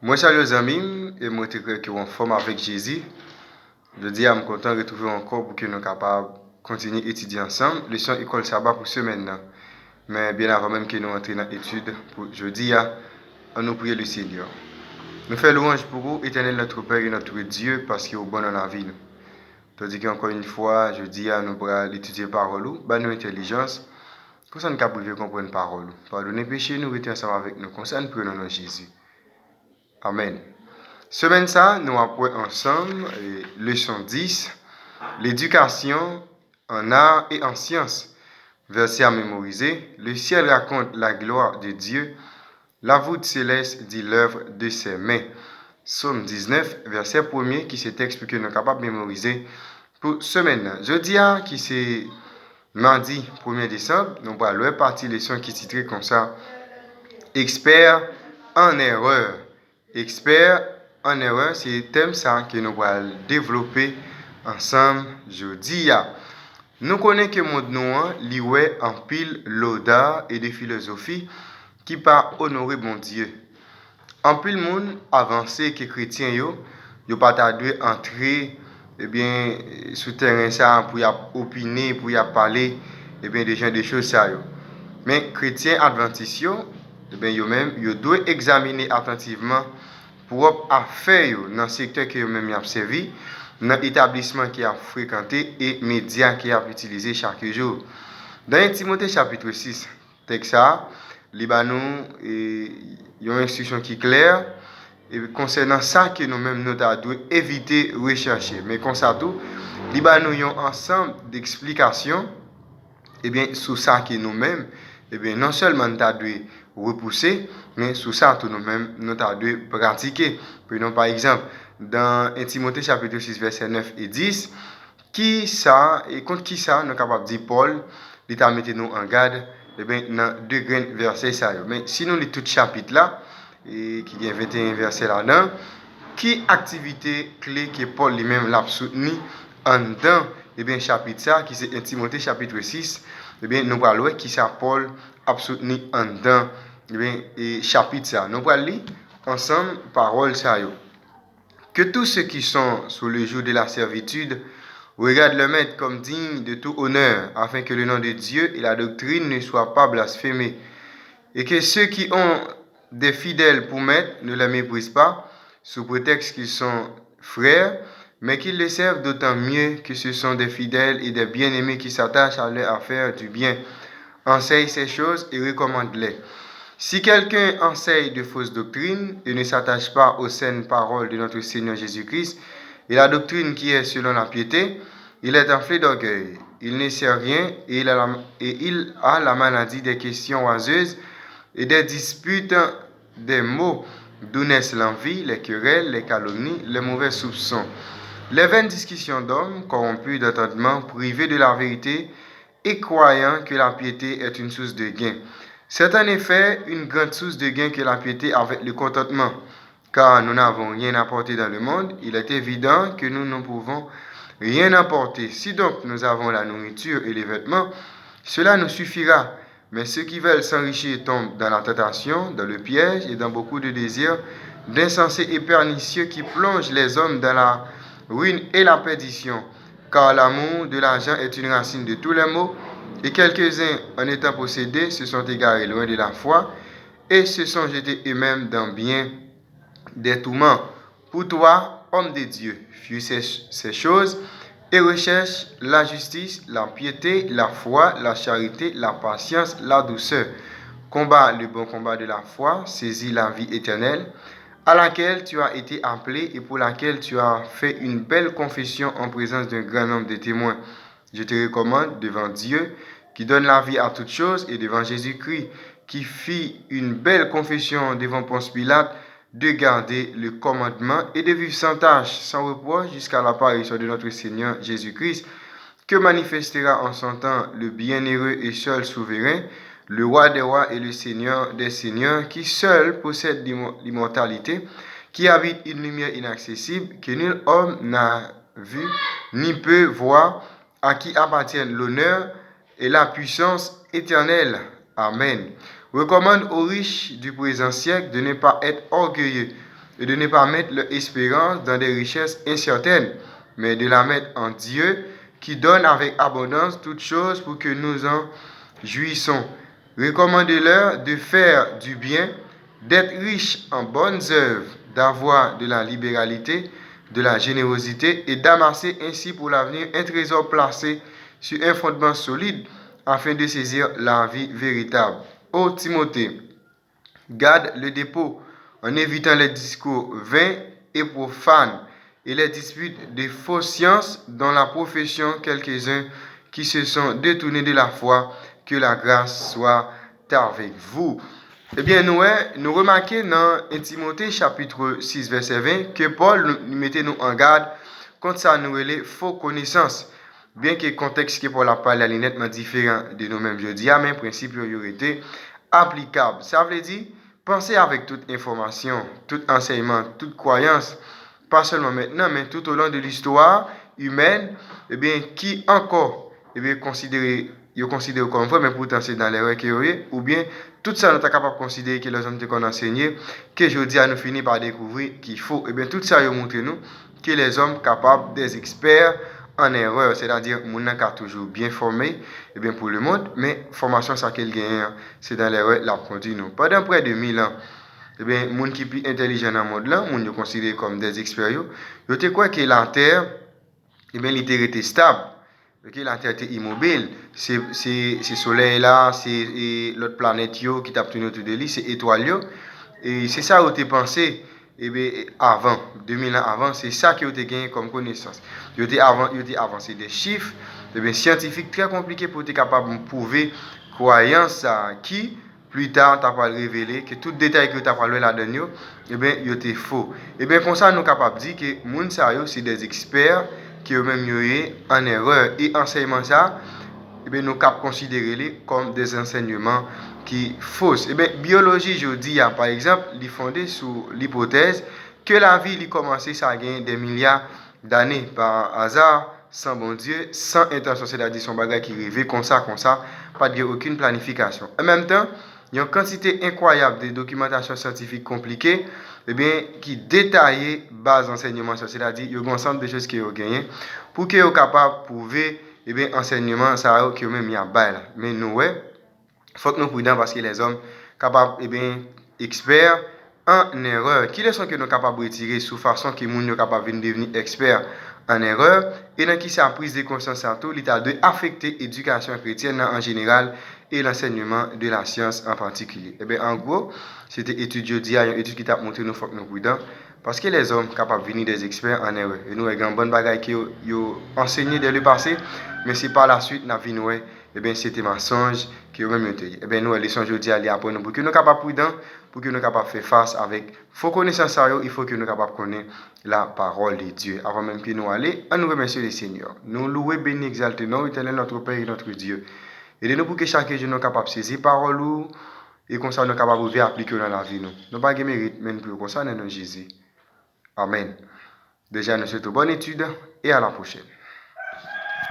Moi, salut les amis, et moi, je suis en forme avec Jésus. Je dis, je suis content de retrouver encore pour que nous soyons capables de continuer à étudier ensemble. Leçon école sabbat pour semaine. Mais bien avant même que nous entrions dans l'étude, pour jeudi, on nous prie le Seigneur. Nous faisons louange pour vous, éternel notre Père et notre Dieu, parce qu'il est bon dans la vie. Tandis qu'encore une fois, je dis à nous pour étudier parole, bah nous intelligence, comme ça nous capable comprendre parole. Pardonnez péché, nous restons ensemble avec nous, comme ça nous prenons nom Jésus. Amen. Semaine ça, nous apprenons ensemble leçon 10, l'éducation en art et en sciences. Verset à mémoriser. Le ciel raconte la gloire de Dieu. La voûte céleste dit l'œuvre de ses mains. Psaume 19, verset 1er, qui est texte que nous sommes capables de mémoriser pour semaine. Jeudi, qui c'est mardi 1er décembre, nous allons la partie leçon qui est titrée comme ça. Expert en erreur. Expert en erreur, c'est le thème ça que nous allons développer ensemble jeudi. Nous connaissons que le monde nous en pile l'audace et des philosophies qui pas honorer bon Dieu. En pile monde avancé que chrétien yo pas dû entrer sous terrain ça pour y opiner, pour y parler des gens des choses ça yo. Mais chrétien adventiste yo doivent examiner attentivement pour affaire dans le secteur que même a servi, dans l'établissement qui a fréquenté et médias qui a utilisé chaque jour. Dans Timothée chapitre 6, texte ça, Libanon et une instruction qui est claire et concernant ça que nous-mêmes nous devons éviter de rechercher. Mais comme ça tout, Libanon a un ensemble d'explications sur ça que nous-mêmes non seulement nous devons repousser, mais sur ça tout nous-mêmes nous devons pratiquer. Prenons par exemple dans Timothée chapitre 6 verset 9 et 10, qui ça et contre qui ça nous sommes capables de dire Paul, il t'a mis nous en garde dans deux grands versets ça. Mais si nous lisons tout chapitre là et qui y a 21 versets là-dedans, qui activité clé que Paul lui-même l'a soutenu en dedans chapitre ça qui c'est Timothée chapitre 6, nous allons voir qui ça Paul a soutenu en dedans et chapitre ça. Nous allons lire ensemble parole ça yo. Que tous ceux qui sont sous le joug de la servitude regardent le maître comme digne de tout honneur, afin que le nom de Dieu et la doctrine ne soient pas blasphémés. Et que ceux qui ont des fidèles pour maître ne les méprisent pas, sous prétexte qu'ils sont frères, mais qu'ils les servent d'autant mieux que ce sont des fidèles et des bien-aimés qui s'attachent à leur affaire du bien. Enseigne ces choses et recommande-les. Si quelqu'un enseigne de fausses doctrines et ne s'attache pas aux saines paroles de notre Seigneur Jésus-Christ et la doctrine qui est selon la piété, il est enflé d'orgueil. Il ne sait rien et il a la maladie des questions oiseuses et des disputes des mots d'où naissent l'envie, les querelles, les calomnies, les mauvais soupçons, les vaines discussions d'hommes corrompus d'entendement, privés de la vérité et croyant que la piété est une source de gain. C'est en effet une grande source de gain que la piété avec le contentement. Car nous n'avons rien apporté dans le monde, il est évident que nous ne pouvons rien apporter. Si donc nous avons la nourriture et les vêtements, cela nous suffira. Mais ceux qui veulent s'enrichir tombent dans la tentation, dans le piège et dans beaucoup de désirs d'insensés et pernicieux qui plongent les hommes dans la ruine et la perdition. Car l'amour de l'argent est une racine de tous les maux, et quelques-uns, en étant possédés, se sont égarés loin de la foi et se sont jetés eux-mêmes dans bien des tourments. Pour toi, homme de Dieu, fuis ces choses et recherche la justice, la piété, la foi, la charité, la patience, la douceur. Combat le bon combat de la foi, saisis la vie éternelle, à laquelle tu as été appelé et pour laquelle tu as fait une belle confession en présence d'un grand nombre de témoins. Je te recommande devant Dieu, qui donne la vie à toutes choses, et devant Jésus-Christ, qui fit une belle confession devant Ponce Pilate, de garder le commandement et de vivre sans tâche, sans reproche, jusqu'à l'apparition de notre Seigneur Jésus-Christ, que manifestera en son temps le bienheureux et seul souverain, le roi des rois et le Seigneur des seigneurs, qui seul possède l'immortalité, qui habite une lumière inaccessible, que nul homme n'a vu ni peut voir, à qui appartiennent l'honneur et la puissance éternelle. Amen. Recommande aux riches du présent siècle de ne pas être orgueilleux, et de ne pas mettre leur espérance dans des richesses incertaines, mais de la mettre en Dieu qui donne avec abondance toutes choses pour que nous en jouissons. Recommandez-leur de faire du bien, d'être riches en bonnes œuvres, d'avoir de la libéralité, de la générosité et d'amasser ainsi pour l'avenir un trésor placé sur un fondement solide afin de saisir la vie véritable. Ô Timothée, garde le dépôt en évitant les discours vains et profanes et les disputes de fausses sciences dans la profession quelques-uns qui se sont détournés de la foi. Que la grâce soit avec vous. Eh bien, nous remarquons dans 1 Timothée chapitre 6 verset 20 que Paul nous mettait nous en garde contre ça nous les faux connaissances. Bien que le contexte que Paul a parlé est nettement différent de nous-mêmes jeudi, mais le principe aurait été applicable. Ça veut dire, pensez avec toute information, tout enseignement, toute croyance, pas seulement maintenant, mais tout au long de l'histoire humaine, eh bien, qui encore considéré comme vrai, mais pourtant c'est dans l'erreur qu'il y aurait, ou bien tout ça nous est capable de considérer que les hommes qu'on a enseigné, que je dis à nous finir par découvrir qu'il faut, et bien tout ça montre nous que les hommes capables des experts en erreur, c'est-à-dire mon qui a toujours bien formé, et bien pour le monde, mais formation ça qu'il gagne, c'est dans l'erreur la continue. Pendant près de 1000 ans, eh bien, les gens qui sont plus intelligents dans le monde là, les gens considérés comme des experts, ils te croient que la Terre, eh bien, elle était stable. Okay, la Terre était immobile. C'est soleil là, c'est l'autre planète qui t'a tenu autour de lui, c'est étoile. Et c'est ça où tu pensé eh bien, avant, 2000 ans avant, c'est ça que tu as gagné comme connaissance. Tu as avancé des chiffres eh bien, scientifiques très compliqués pour être capable de prouver croyance qui, plus tard, tu as révélé que tout détail que tu as parlé là-dedans, eh bien, il était faux. Et bien, comme ça, nous sommes capables de dire que les gens, c'est des experts qui eux-mêmes en erreur. Et enseignement ça, eh bien, nous cap considérer comme des enseignements qui fausses. Eh bien, biologie, je dis, par exemple, il est fondé sur l'hypothèse que la vie a commencé ça a des milliards d'années par hasard, sans bon Dieu, sans intention, c'est-à-dire son bagage qui arrivait comme ça, pas de aucune planification. En même temps, il y a une quantité incroyable de documentation scientifique compliquée, eh bien, qui détaillent base enseignement, c'est-à-dire il y a un ensemble de choses qui ont gagné pour qu'ils soient capables de prouver eh bien, enseignement, ça a qui même mis à bail. Mais nous, ouais, faut que nous prudents parce que les hommes capables, eh bien, experts en erreur. Qui sont que nous capables de retirer sous façon que nous sommes capables de devenir experts en erreur et dans qui sa prise de conscience à tout, l'état de affecter l'éducation chrétienne en général et l'enseignement de la science en particulier. Eh bien, en gros, c'était étude jeudi, une étude qui t'a montré nous faut que nous prudents. Parce que les hommes sont capables de venir des experts en erreur. Et nous, avons une bonne bagaille qui ont enseigné dès le passé, mais si par la suite, nous avons eh bien, c'était mensonge qui ont même été. Eh bien, nous, les leçons jeudi, aller apprendre pour que nous soyons capables de prudents, pour que nous soyons capables de faire face avec faux connaissances, il faut que nous soyons capables de connaître la parole de Dieu. Avant même que nous allions, à nous remercier le Seigneur. Nous louer, bénir, exalter, nous, éternel, notre Père et notre Dieu. Aidez-nous pour que chaque jour nous soyons capables de saisir parole et comme ça nous sommes capables de appliquer dans la vie. Nous n'avons pas de mérite, mais nous pouvons comme ça dans Jésus. Amen. Déjà, nous souhaitons bonne étude et à la prochaine.